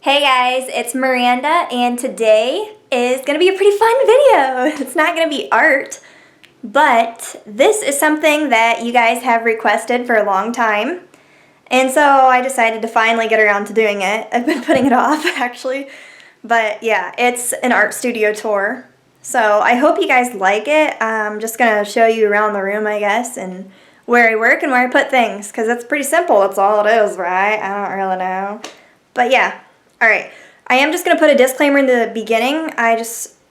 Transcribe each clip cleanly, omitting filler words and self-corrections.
Hey guys, it's Miranda, and today is going to be a pretty fun video. It's not going to be art, but this is something that you guys have requested for a long time, and so I decided to finally get around to doing it. I've been putting it off, actually, but yeah, it's an art studio tour, so I hope you guys like it. I'm just going to show you around the room, I guess, and where I work and where I put things, because it's pretty simple. That's all it is, right? I don't really know, but yeah. Alright, I am just going to put a disclaimer in the beginning. I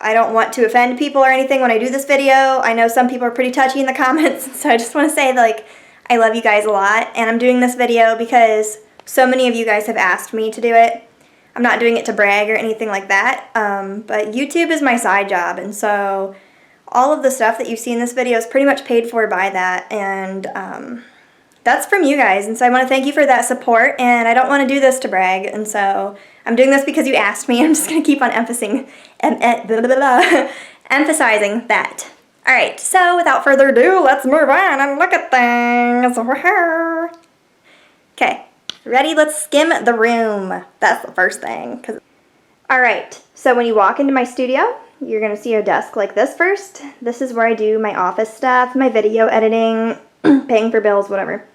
don't want to offend people or anything when I do this video. I know some people are pretty touchy in the comments, so I just want to say, like, I love you guys a lot, and I'm doing this video because so many of you guys have asked me to do it. I'm not doing it to brag or anything like that, but YouTube is my side job, and so all of the stuff that you see in this video is pretty much paid for by that, and that's from you guys, and so I want to thank you for that support, and I don't want to do this to brag, and so I'm doing this because you asked me. I'm just going to keep on emphasizing that. Alright, so without further ado, let's move on and look at things. Okay, ready? Let's skim the room. That's the first thing. Alright, so when you walk into my studio, you're going to see a desk like this first. This is where I do my office stuff, my video editing, paying for bills, whatever.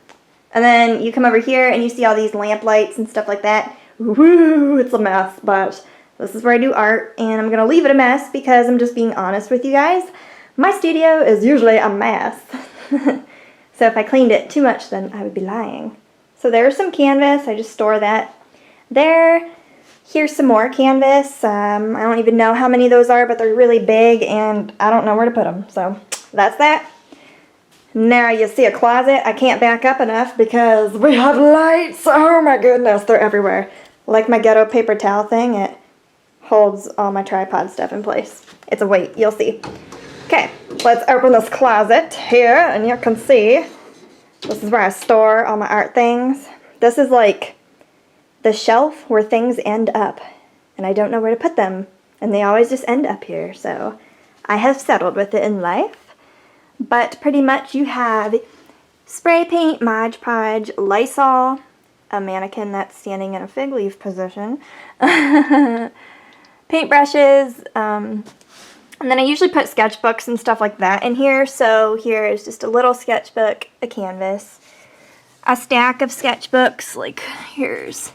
And then you come over here and you see all these lamp lights and stuff like that. Woo, it's a mess, but this is where I do art, and I'm going to leave it a mess because I'm just being honest with you guys. My studio is usually a mess. So if I cleaned it too much, then I would be lying. So there's some canvas. I just store that there. Here's some more canvas. I don't even know how many those are, but they're really big, and I don't know where to put them. So that's that. Now you see a closet. I can't back up enough because we have lights. Oh my goodness, they're everywhere. Like my ghetto paper towel thing, it holds all my tripod stuff in place. It's a weight, you'll see. Okay, let's open this closet here, and you can see this is where I store all my art things. This is like the shelf where things end up, and I don't know where to put them, and they always just end up here, so I have settled with it in life. But pretty much you have spray paint, Mod Podge, Lysol, a mannequin that's standing in a fig leaf position, paintbrushes, and then I usually put sketchbooks and stuff like that in here. So here is just a little sketchbook, a canvas, a stack of sketchbooks, like here's,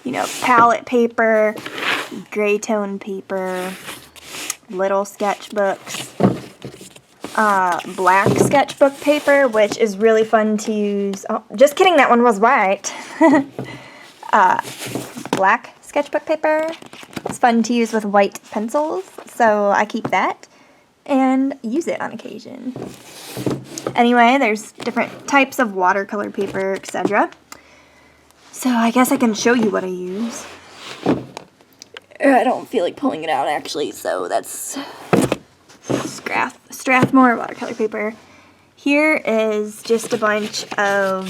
you know, palette paper, gray tone paper, little sketchbooks, black sketchbook paper, which is really fun to use. Oh, just kidding, that one was white. Black sketchbook paper. It's fun to use with white pencils, so I keep that and use it on occasion. Anyway, there's different types of watercolor paper, etc. So I guess I can show you what I use. I don't feel like pulling it out, actually, so that's Strathmore watercolor paper. Here is just a bunch of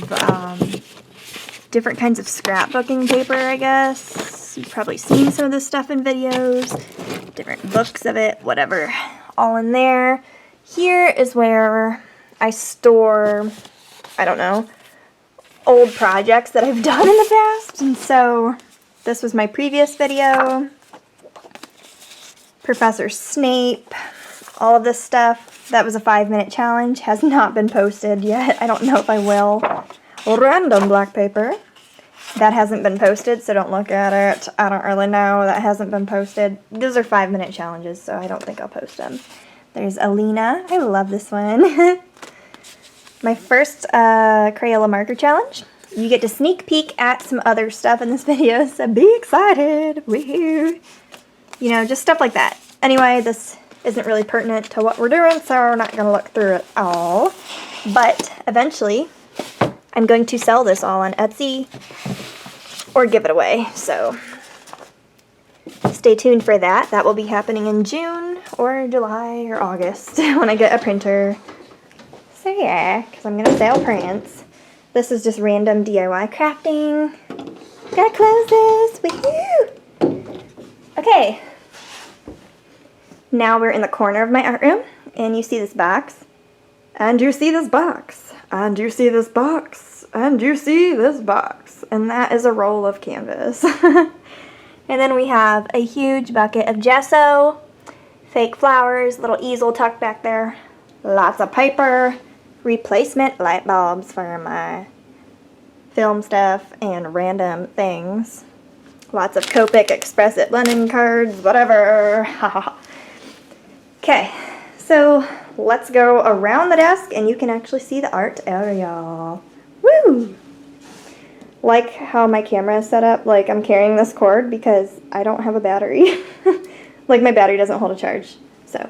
different kinds of scrapbooking paper, I guess. You've probably seen some of this stuff in videos, different books of it, whatever, all in there. Here is where I store, I don't know, old projects that I've done in the past. And so this was my previous video. Professor Snape. All of this stuff. That was a 5-minute challenge. Has not been posted yet. I don't know if I will. Random black paper. That hasn't been posted, so don't look at it. I don't really know. That hasn't been posted. Those are 5-minute challenges, so I don't think I'll post them. There's Alina. I love this one. My first Crayola marker challenge. You get to sneak peek at some other stuff in this video, so be excited. Woohoo! You know, just stuff like that. Anyway, this isn't really pertinent to what we're doing, so we're not going to look through it all. But eventually, I'm going to sell this all on Etsy or give it away. So stay tuned for that. That will be happening in June or July or August when I get a printer. So yeah, because I'm going to sell prints. This is just random DIY crafting. Gotta close this. Woohoo! Okay. Now we're in the corner of my art room, and you see this box, and you see this box, and you see this box, and you see this box, and that is a roll of canvas. And then we have a huge bucket of gesso, fake flowers, little easel tucked back there, lots of paper, replacement light bulbs for my film stuff and random things. Lots of Copic Express It London cards, whatever. Okay, so let's go around the desk and you can actually see the art area. Woo! Like how my camera is set up, like I'm carrying this cord because I don't have a battery. Like my battery doesn't hold a charge. So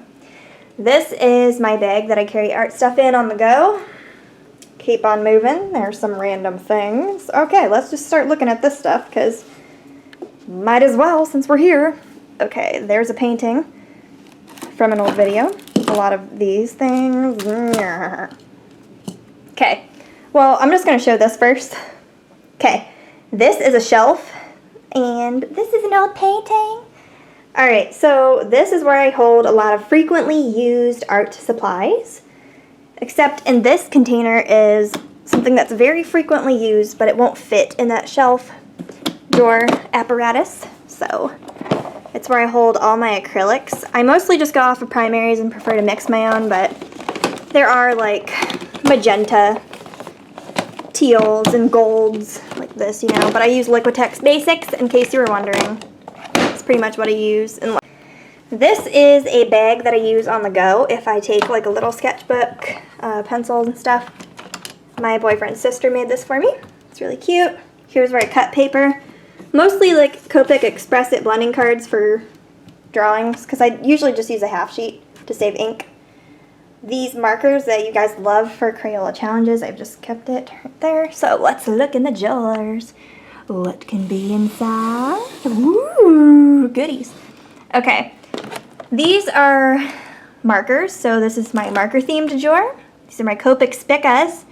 this is my bag that I carry art stuff in on the go. Keep on moving. There's some random things. Okay, let's just start looking at this stuff because might as well since we're here. Okay, there's a painting from an old video. A lot of these things. Okay, well, I'm just going to show this first. Okay, this is a shelf, and this is an old painting. Alright, so this is where I hold a lot of frequently used art supplies. Except in this container is something that's very frequently used, but it won't fit in that shelf drawer apparatus. So it's where I hold all my acrylics. I mostly just go off of primaries and prefer to mix my own, but there are like magenta, teals, and golds like this, you know. But I use Liquitex Basics in case you were wondering. It's pretty much what I use. And this is a bag that I use on the go if I take like a little sketchbook, pencils and stuff. My boyfriend's sister made this for me. It's really cute. Here's where I cut paper. Mostly like Copic Express It blending cards for drawings because I usually just use a half sheet to save ink. These markers that you guys love for Crayola challenges, I've just kept it right there. So let's look in the jars. What can be inside? Ooh, goodies. Okay, these are markers. So this is my marker themed drawer. These are my Copic Spicas.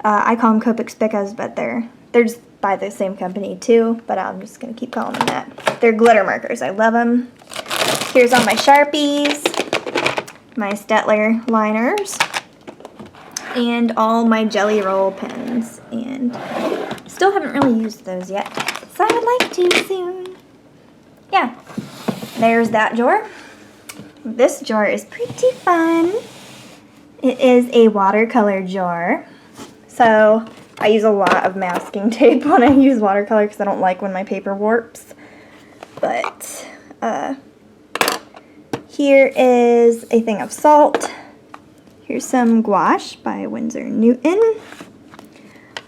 I call them Copic Spicas, but they're just by the same company too, but I'm just going to keep calling them that. They're glitter markers. I love them. Here's all my Sharpies, my Stettler liners, and all my Jelly Roll pens. And still haven't really used those yet, so I would like to soon. Yeah, there's that drawer. This drawer is pretty fun. It is a watercolor drawer. So I use a lot of masking tape when I use watercolor because I don't like when my paper warps. But here is a thing of salt. Here's some gouache by Winsor Newton.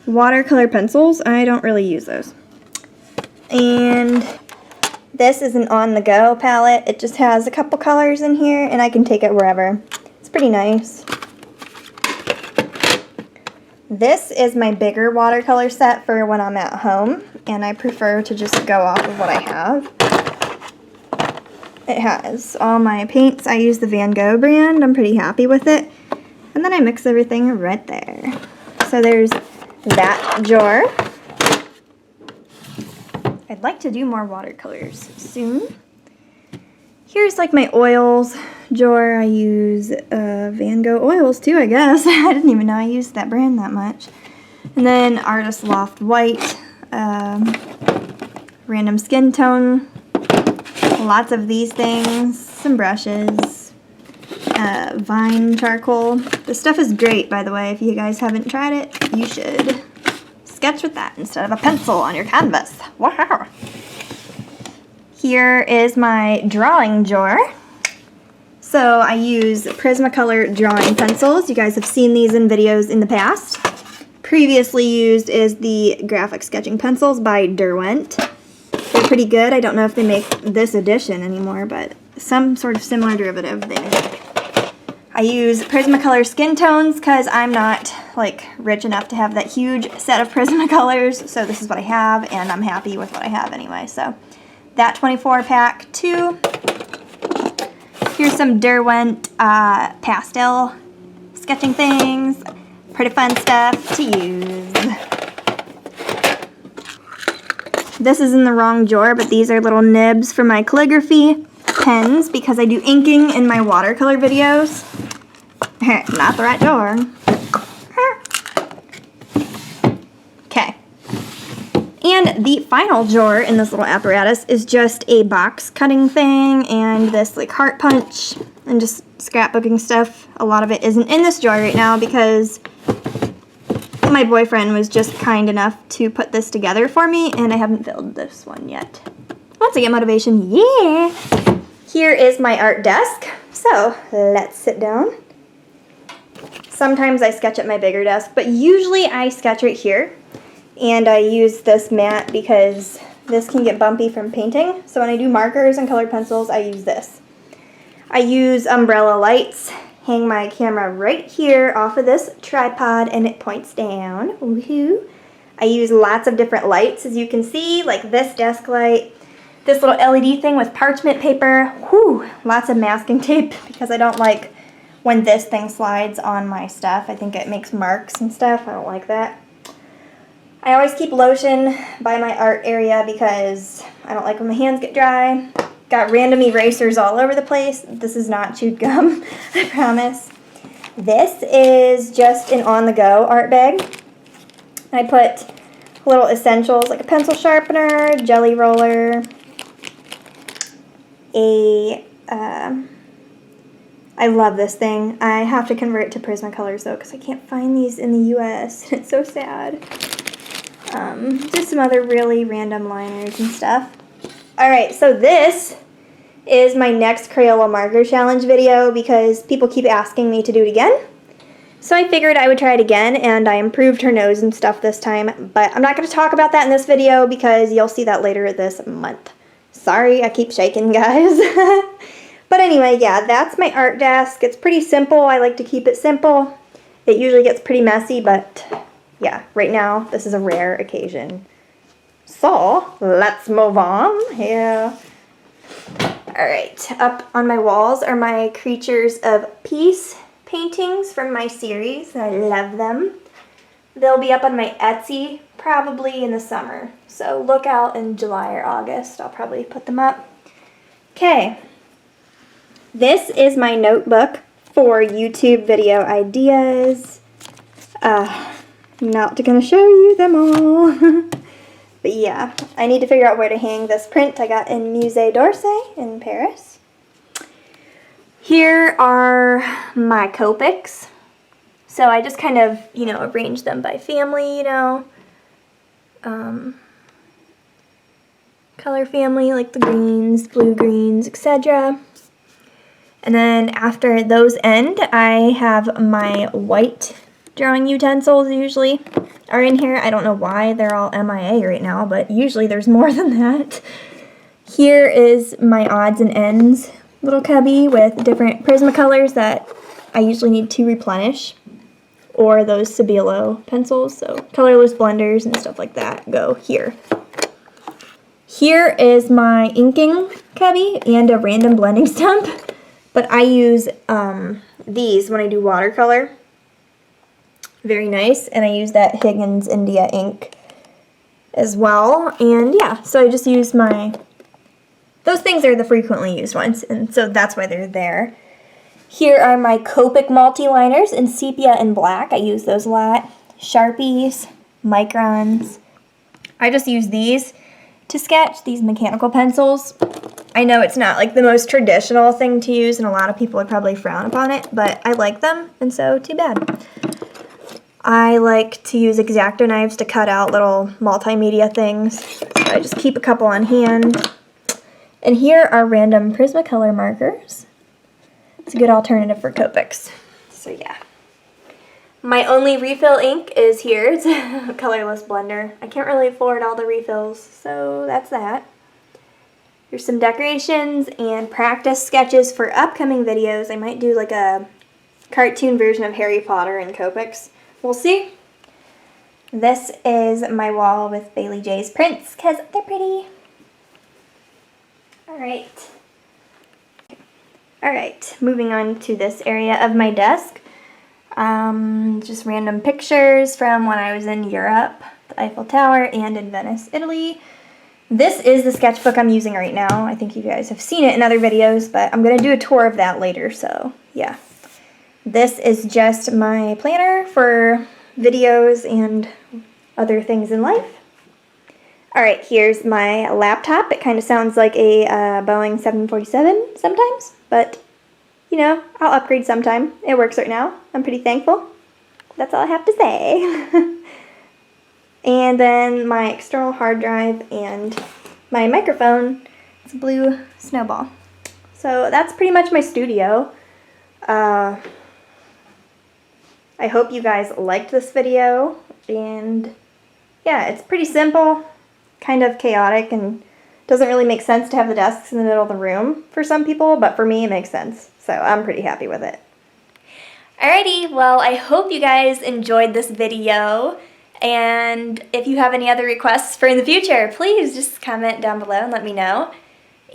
Watercolor pencils, I don't really use those. And this is an on-the-go palette. It just has a couple colors in here and I can take it wherever. It's pretty nice. This is my bigger watercolor set for when I'm at home, and I prefer to just go off of what I have. It has all my paints. I use the Van Gogh brand. I'm pretty happy with it. And then I mix everything right there. So there's that drawer. I'd like to do more watercolors soon. Here's like my oils drawer. I use Van Gogh oils too, I guess. I didn't even know I used that brand that much. And then Artist Loft White, random skin tone, lots of these things, some brushes, Vine charcoal. This stuff is great, by the way. If you guys haven't tried it, you should sketch with that instead of a pencil on your canvas. Wow! Here is my drawing drawer. So I use Prismacolor drawing pencils. You guys have seen these in videos in the past. Previously used is the graphic sketching pencils by Derwent. They're pretty good. I don't know if they make this edition anymore, but some sort of similar derivative they make. I use Prismacolor skin tones because I'm not like rich enough to have that huge set of Prismacolors. So this is what I have, and I'm happy with what I have anyway. So that 24 pack too. Here's some Derwent pastel sketching things. Pretty fun stuff to use. This is in the wrong drawer, but these are little nibs for my calligraphy pens because I do inking in my watercolor videos. Not the right drawer. Okay. And the final drawer in this little apparatus is just a box cutting thing and this like heart punch and just scrapbooking stuff. A lot of it isn't in this drawer right now because my boyfriend was just kind enough to put this together for me, and I haven't filled this one yet. Once I get motivation, yeah! Here is my art desk. So, let's sit down. Sometimes I sketch at my bigger desk, but usually I sketch right here. And I use this mat because this can get bumpy from painting. So when I do markers and colored pencils, I use this. I use umbrella lights. Hang my camera right here off of this tripod and it points down. Woohoo! I use lots of different lights, as you can see, like this desk light, this little LED thing with parchment paper. Whew! Lots of masking tape because I don't like when this thing slides on my stuff. I think it makes marks and stuff. I don't like that. I always keep lotion by my art area because I don't like when my hands get dry. Got random erasers all over the place. This is not chewed gum, I promise. This is just an on-the-go art bag. I put little essentials like a pencil sharpener, jelly roller, I love this thing. I have to convert it to Prismacolors though because I can't find these in the US. It's so sad. Just some other really random liners and stuff. Alright, so this is my next Crayola marker challenge video because people keep asking me to do it again. So I figured I would try it again, and I improved her nose and stuff this time, but I'm not going to talk about that in this video because you'll see that later this month. Sorry, I keep shaking, guys. But anyway, yeah, that's my art desk. It's pretty simple. I like to keep it simple. It usually gets pretty messy, but yeah, right now this is a rare occasion. So, let's move on. Yeah. Alright, up on my walls are my Creatures of Peace paintings from my series. I love them. They'll be up on my Etsy probably in the summer. So look out in July or August. I'll probably put them up. Okay. This is my notebook for YouTube video ideas. Not going to show you them all. But yeah, I need to figure out where to hang this print I got in Musée d'Orsay in Paris. Here are my Copics. So I just kind of, arrange them by family, color family, like the greens, blue greens, etc. And then after those end, I have my white drawing utensils usually are in here. I don't know why they're all MIA right now, but usually there's more than that. Here is my odds and ends little cubby with different Prismacolors that I usually need to replenish, or those Stabilo pencils, so colorless blenders and stuff like that go here. Here is my inking cubby and a random blending stump, but I use these when I do watercolor. Very nice, and I use that Higgins India ink as well, and yeah, so I just use those things are the frequently used ones, and so that's why they're there. Here are my Copic multi-liners in sepia and black. I use those a lot. Sharpies, Microns. I just use these to sketch, these mechanical pencils. I know it's not like the most traditional thing to use, and a lot of people would probably frown upon it, but I like them, and so too bad. I like to use X-Acto knives to cut out little multimedia things. So I just keep a couple on hand. And here are random Prismacolor markers. It's a good alternative for Copics. So yeah. My only refill ink is here. It's a colorless blender. I can't really afford all the refills, so that's that. Here's some decorations and practice sketches for upcoming videos. I might do like a cartoon version of Harry Potter in Copics. We'll see. This is my wall with Bailey J's prints because they're pretty. Alright, moving on to this area of my desk. Just random pictures from when I was in Europe, the Eiffel Tower, and in Venice, Italy. This is the sketchbook I'm using right now. I think you guys have seen it in other videos, but I'm going to do a tour of that later, so yeah. This is just my planner for videos and other things in life. Alright, here's my laptop. It kind of sounds like a Boeing 747 sometimes, but you know, I'll upgrade sometime. It works right now. I'm pretty thankful. That's all I have to say. And then my external hard drive and my microphone. It's a blue snowball. So that's pretty much my studio. I hope you guys liked this video, and yeah, it's pretty simple, kind of chaotic, and doesn't really make sense to have the desks in the middle of the room for some people, but for me it makes sense, so I'm pretty happy with it. Alrighty, well, I hope you guys enjoyed this video, and if you have any other requests for in the future, please just comment down below and let me know.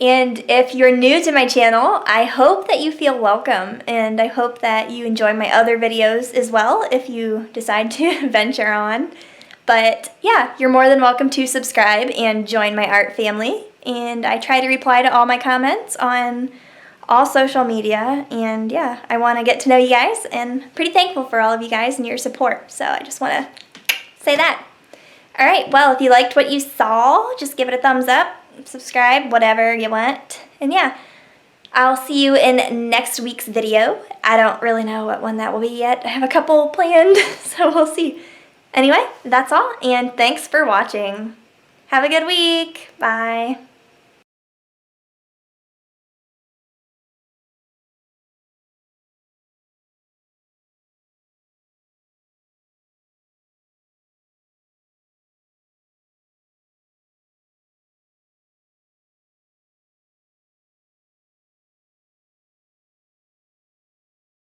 And if you're new to my channel, I hope that you feel welcome, and I hope that you enjoy my other videos as well if you decide to venture on. But yeah, you're more than welcome to subscribe and join my art family. And I try to reply to all my comments on all social media. And yeah, I want to get to know you guys, and pretty thankful for all of you guys and your support. So I just want to say that. Alright, well, if you liked what you saw, just give it a thumbs up, subscribe, whatever you want. And yeah, I'll see you in next week's video. I don't really know what one that will be yet. I have a couple planned, so we'll see. Anyway, that's all, and thanks for watching. Have a good week. Bye.